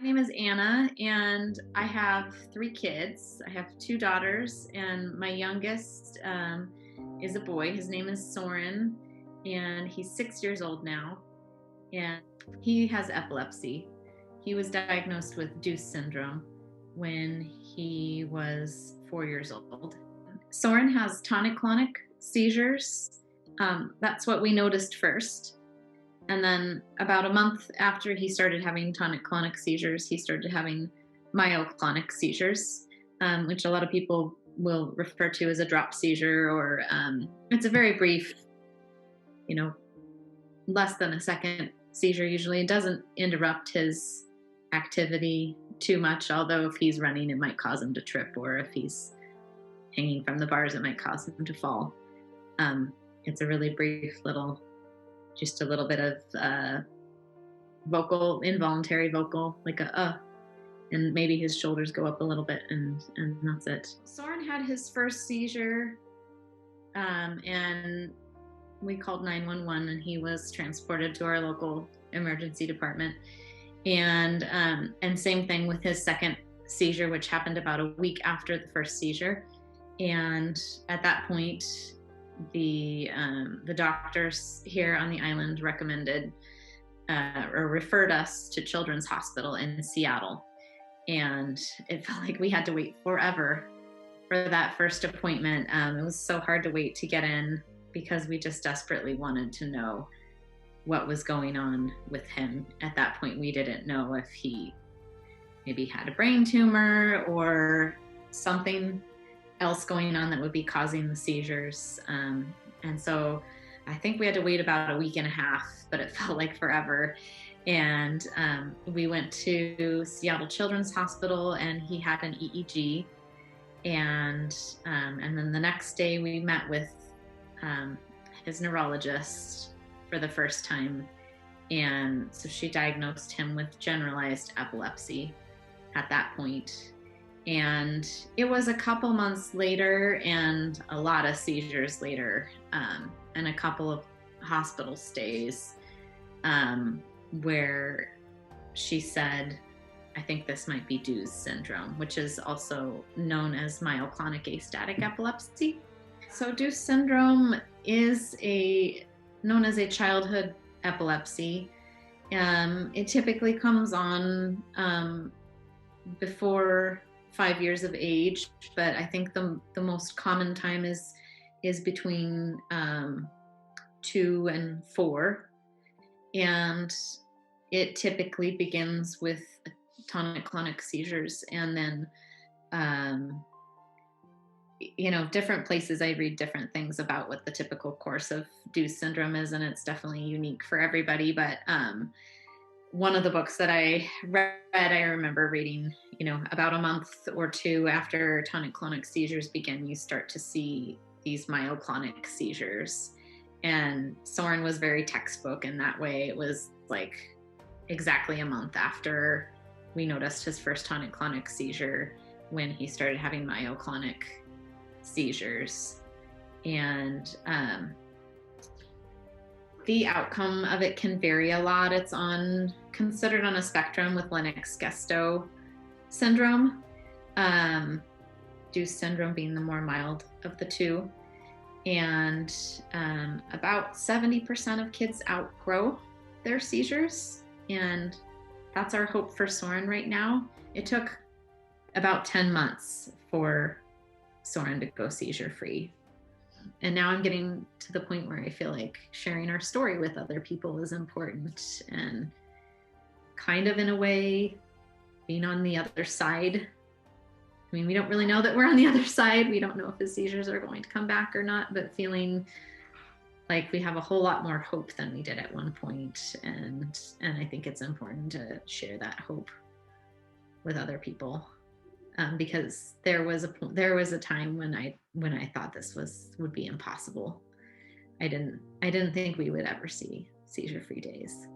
My name is Anna, and I have three kids. I have two daughters, and my youngest is a boy. His name is Soren, and he's 6 years old now, and he has epilepsy. He was diagnosed with Doose syndrome when he was 4 years old. Soren has tonic-clonic seizures. That's what we noticed first. And then about a month after he started having tonic-clonic seizures, he started having myoclonic seizures, which a lot of people will refer to as a drop seizure, or it's a very brief, you know, less than a second seizure usually. It doesn't interrupt his activity too much, although if he's running, it might cause him to trip, or if he's hanging from the bars, it might cause him to fall. It's a really brief little, just a little bit of vocal, involuntary vocal, like and maybe his shoulders go up a little bit, and that's it. Soren had his first seizure, and we called 911, and he was transported to our local emergency department. And same thing with his second seizure, which happened about a week after the first seizure. And at that point, the doctors here on the island recommended or referred us to Children's Hospital in Seattle. And it felt like we had to wait forever for that first appointment. It was so hard to wait to get in because we just desperately wanted to know what was going on with him. At that point, we didn't know if he maybe had a brain tumor or something else going on that would be causing the seizures. And so I think we had to wait about a week and a half, but it felt like forever. And we went to Seattle Children's Hospital, and he had an EEG. And then the next day we met with his neurologist for the first time. And so she diagnosed him with generalized epilepsy at that point. And it was a couple months later and a lot of seizures later, and a couple of hospital stays where she said, I think this might be Doose syndrome, which is also known as myoclonic astatic epilepsy. So Doose syndrome is known as a childhood epilepsy. It typically comes on before 5 years of age, but I think the most common time is between 2 and 4, and it typically begins with tonic-clonic seizures, and then different places I read different things about what the typical course of Doose syndrome is, and it's definitely unique for everybody. But one of the books that I read, I remember reading, about a month or two after tonic-clonic seizures begin, you start to see these myoclonic seizures. And Soren was very textbook in that way. It was like exactly a month after we noticed his first tonic-clonic seizure when he started having myoclonic seizures. And the outcome of it can vary a lot. It's considered on a spectrum with Lennox-Gastaut syndrome, Doose syndrome being the more mild of the two. And about 70% of kids outgrow their seizures, and that's our hope for Soren right now. It took about 10 months for Soren to go seizure-free. And now I'm getting to the point where I feel like sharing our story with other people is important, and kind of in a way being on the other side. I mean, we don't really know that we're on the other side. We don't know if his seizures are going to come back or not, but feeling like we have a whole lot more hope than we did at one point. And I think it's important to share that hope with other people. Because there was a time when I thought this would be impossible. I didn't think we would ever see seizure-free days.